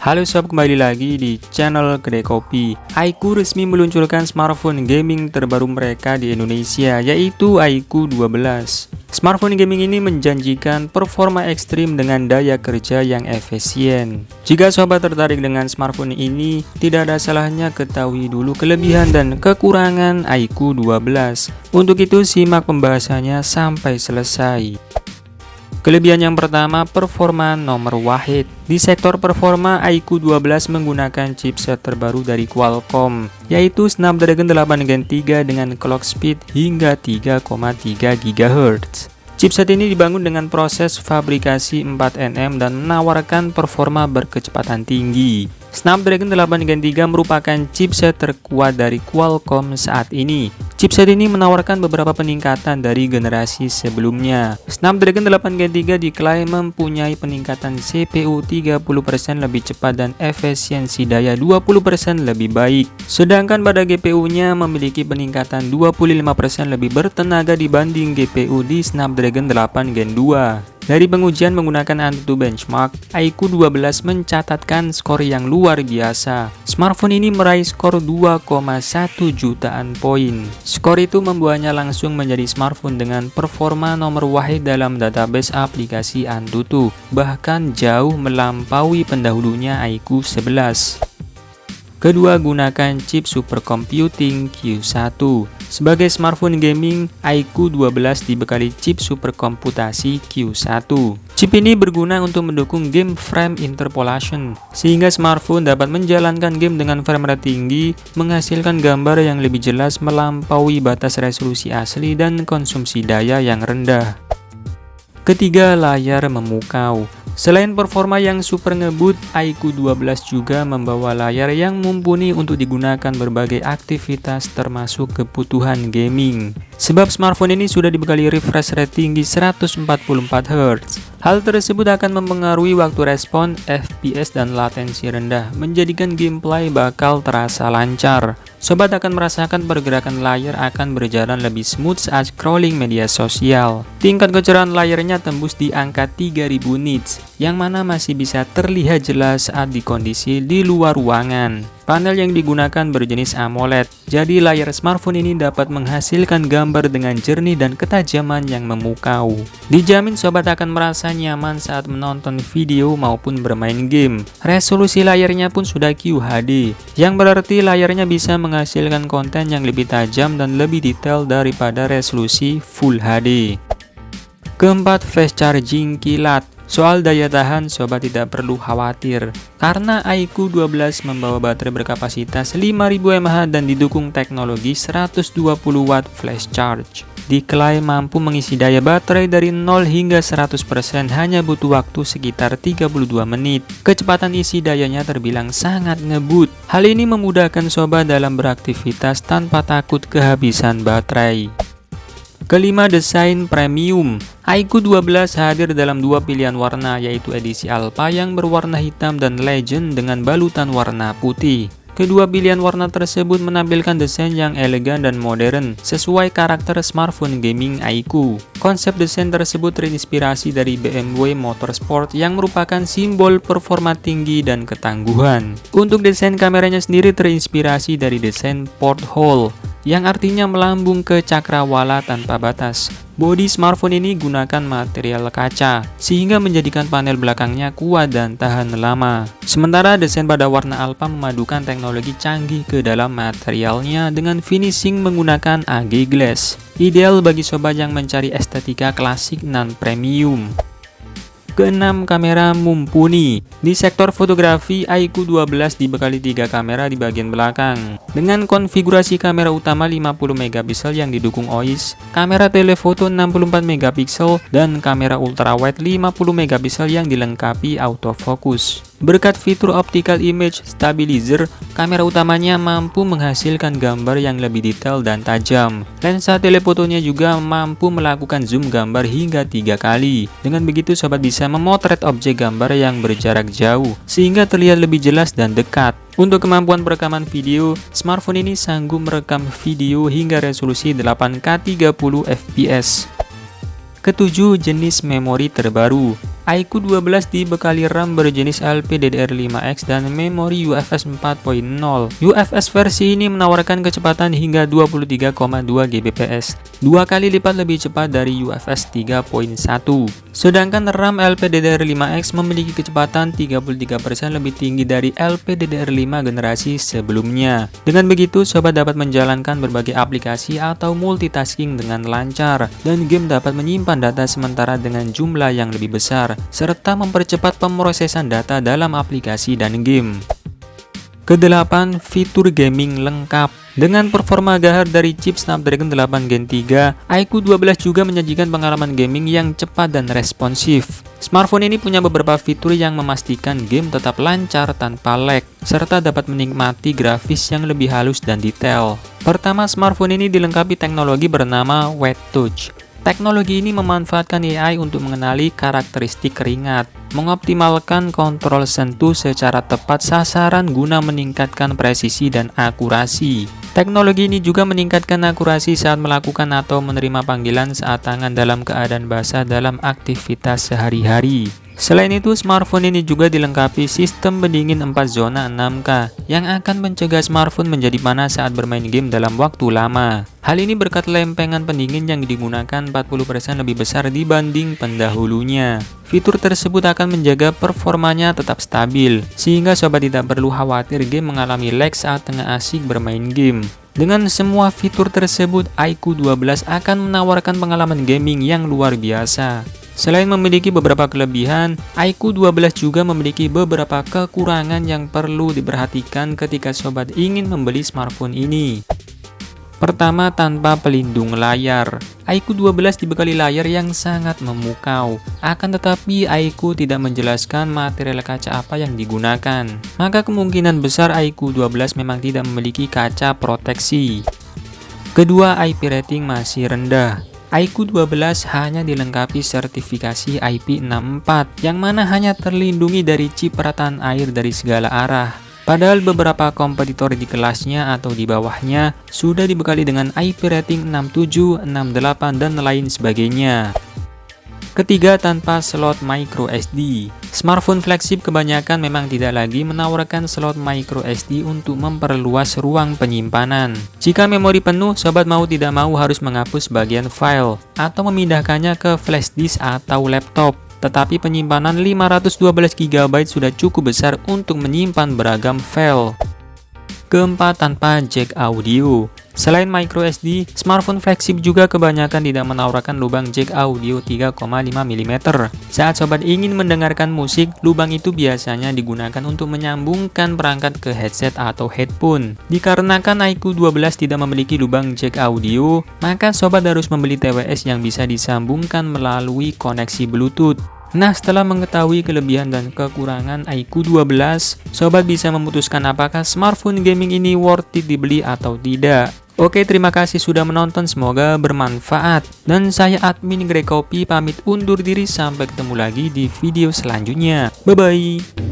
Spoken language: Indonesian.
Halo sob, kembali lagi di channel Kedai Kopi. iQOO resmi meluncurkan smartphone gaming terbaru mereka di Indonesia, yaitu iQOO 12. Smartphone gaming ini menjanjikan performa ekstrim dengan daya kerja yang efisien. Jika sobat tertarik dengan smartphone ini, tidak ada salahnya ketahui dulu kelebihan dan kekurangan iQOO 12. Untuk itu simak pembahasannya sampai selesai. Kelebihan yang pertama, performa nomor wahid. Di sektor performa, iQOO 12 menggunakan chipset terbaru dari Qualcomm, yaitu Snapdragon 8 Gen 3 dengan clock speed hingga 3,3 GHz. Chipset ini dibangun dengan proses fabrikasi 4nm dan menawarkan performa berkecepatan tinggi. Snapdragon 8 Gen 3 merupakan chipset terkuat dari Qualcomm saat ini. Chipset ini menawarkan beberapa peningkatan dari generasi sebelumnya. Snapdragon 8 Gen 3 diklaim mempunyai peningkatan CPU 30% lebih cepat dan efisiensi daya 20% lebih baik. Sedangkan pada GPU-nya memiliki peningkatan 25% lebih bertenaga dibanding GPU di Snapdragon 8 Gen 2. Dari pengujian menggunakan AnTuTu Benchmark, iQOO 12 mencatatkan skor yang luar biasa. Smartphone ini meraih skor 2,1 jutaan poin. Skor itu membuatnya langsung menjadi smartphone dengan performa nomor wahid dalam database aplikasi AnTuTu, bahkan jauh melampaui pendahulunya iQOO 11. Kedua, gunakan chip supercomputing Q1. Sebagai smartphone gaming, iQOO 12 dibekali chip superkomputasi Q1. Chip ini berguna untuk mendukung game frame interpolation, sehingga smartphone dapat menjalankan game dengan frame rate tinggi, menghasilkan gambar yang lebih jelas melampaui batas resolusi asli dan konsumsi daya yang rendah. Ketiga, layar memukau. Selain performa yang super ngebut, iQOO 12 juga membawa layar yang mumpuni untuk digunakan berbagai aktivitas termasuk kebutuhan gaming. Sebab smartphone ini sudah dibekali refresh rate tinggi 144Hz. Hal tersebut akan mempengaruhi waktu respon, FPS, dan latensi rendah, menjadikan gameplay bakal terasa lancar. Sobat akan merasakan pergerakan layar akan berjalan lebih smooth saat scrolling media sosial. Tingkat kecerahan layarnya tembus di angka 3000 nits, yang mana masih bisa terlihat jelas saat di kondisi di luar ruangan. Panel yang digunakan berjenis AMOLED, jadi layar smartphone ini dapat menghasilkan gambar dengan jernih dan ketajaman yang memukau. Dijamin sobat akan merasa nyaman saat menonton video maupun bermain game. Resolusi layarnya pun sudah QHD, yang berarti layarnya bisa menghasilkan konten yang lebih tajam dan lebih detail daripada resolusi Full HD. Keempat, fast charging kilat. Soal daya tahan, sobat tidak perlu khawatir, karena iQOO 12 membawa baterai berkapasitas 5000 mAh dan didukung teknologi 120 watt flash charge. Diklaim mampu mengisi daya baterai dari 0 hingga 100% hanya butuh waktu sekitar 32 menit. Kecepatan isi dayanya terbilang sangat ngebut. Hal ini memudahkan sobat dalam beraktivitas tanpa takut kehabisan baterai. Kelima, desain premium. iQOO 12 hadir dalam dua pilihan warna, yaitu edisi Alpha yang berwarna hitam dan Legend dengan balutan warna putih. Kedua pilihan warna tersebut menampilkan desain yang elegan dan modern, sesuai karakter smartphone gaming iQOO. Konsep desain tersebut terinspirasi dari BMW Motorsport yang merupakan simbol performa tinggi dan ketangguhan. Untuk desain kameranya sendiri terinspirasi dari desain porthole, yang artinya melambung ke cakrawala tanpa batas. Bodi smartphone ini gunakan material kaca, sehingga menjadikan panel belakangnya kuat dan tahan lama. Sementara desain pada warna Alpha memadukan teknologi canggih ke dalam materialnya dengan finishing menggunakan AG Glass. Ideal bagi sobat yang mencari estetika klasik non-premium. Keenam, kamera mumpuni. Di sektor fotografi, iQOO 12 dibekali 3 kamera di bagian belakang. Dengan konfigurasi kamera utama 50 megapiksel yang didukung OIS, kamera telefoto 64 megapiksel, dan kamera ultrawide 50 megapiksel yang dilengkapi autofocus. Berkat fitur optical image stabilizer, kamera utamanya mampu menghasilkan gambar yang lebih detail dan tajam. Lensa telefotonya juga mampu melakukan zoom gambar hingga 3 kali. Dengan begitu sobat bisa memotret objek gambar yang berjarak jauh, sehingga terlihat lebih jelas dan dekat. Untuk kemampuan perekaman video, smartphone ini sanggup merekam video hingga resolusi 8K 30 fps. Ketujuh, jenis memori terbaru. iQOO 12 dibekali RAM berjenis LPDDR5X dan memori UFS 4.0. UFS versi ini menawarkan kecepatan hingga 23,2 Gbps, 2 kali lipat lebih cepat dari UFS 3.1. Sedangkan RAM LPDDR5X memiliki kecepatan 33% lebih tinggi dari LPDDR5 generasi sebelumnya. Dengan begitu, sobat dapat menjalankan berbagai aplikasi atau multitasking dengan lancar, dan game dapat menyimpan data sementara dengan jumlah yang lebih besar, serta mempercepat pemrosesan data dalam aplikasi dan game. Kedelapan, fitur gaming lengkap. Dengan performa gahar dari chip Snapdragon 8 Gen 3, iQOO 12 juga menyajikan pengalaman gaming yang cepat dan responsif. Smartphone ini punya beberapa fitur yang memastikan game tetap lancar tanpa lag, serta dapat menikmati grafis yang lebih halus dan detail. Pertama, smartphone ini dilengkapi teknologi bernama Wet Touch. Teknologi ini memanfaatkan AI untuk mengenali karakteristik keringat, mengoptimalkan kontrol sentuh secara tepat sasaran guna meningkatkan presisi dan akurasi. Teknologi ini juga meningkatkan akurasi saat melakukan atau menerima panggilan saat tangan dalam keadaan basah dalam aktivitas sehari-hari. Selain itu, smartphone ini juga dilengkapi sistem pendingin 4 zona 6K yang akan mencegah smartphone menjadi panas saat bermain game dalam waktu lama. Hal ini berkat lempengan pendingin yang digunakan 40% lebih besar dibanding pendahulunya. Fitur tersebut akan menjaga performanya tetap stabil, sehingga sobat tidak perlu khawatir game mengalami lag saat tengah asik bermain game. Dengan semua fitur tersebut, iQOO 12 akan menawarkan pengalaman gaming yang luar biasa. Selain memiliki beberapa kelebihan, iQOO 12 juga memiliki beberapa kekurangan yang perlu diperhatikan ketika sobat ingin membeli smartphone ini. Pertama, tanpa pelindung layar. iQOO 12 dibekali layar yang sangat memukau. Akan tetapi, iQOO tidak menjelaskan material kaca apa yang digunakan. Maka kemungkinan besar iQOO 12 memang tidak memiliki kaca proteksi. Kedua, IP rating masih rendah. iQOO 12 hanya dilengkapi sertifikasi IP64, yang mana hanya terlindungi dari cipratan air dari segala arah. Padahal beberapa kompetitor di kelasnya atau di bawahnya sudah dibekali dengan IP rating 67, 68, dan lain sebagainya. Ketiga, tanpa slot micro SD. Smartphone flagship kebanyakan memang tidak lagi menawarkan slot micro SD untuk memperluas ruang penyimpanan. Jika memori penuh, sobat mau tidak mau harus menghapus bagian file atau memindahkannya ke flash disk atau laptop. Tetapi penyimpanan 512 GB sudah cukup besar untuk menyimpan beragam file. Keempat, tanpa jack audio. Selain micro SD, smartphone flagship juga kebanyakan tidak menawarkan lubang jack audio 3,5 mm. Saat sobat ingin mendengarkan musik, lubang itu biasanya digunakan untuk menyambungkan perangkat ke headset atau headphone. Dikarenakan iQOO 12 tidak memiliki lubang jack audio, maka sobat harus membeli TWS yang bisa disambungkan melalui koneksi Bluetooth. Nah, setelah mengetahui kelebihan dan kekurangan iQOO 12, sobat bisa memutuskan apakah smartphone gaming ini worth it dibeli atau tidak. Oke, terima kasih sudah menonton, semoga bermanfaat. Dan saya admin Grekopi pamit undur diri, sampai ketemu lagi di video selanjutnya. Bye-bye.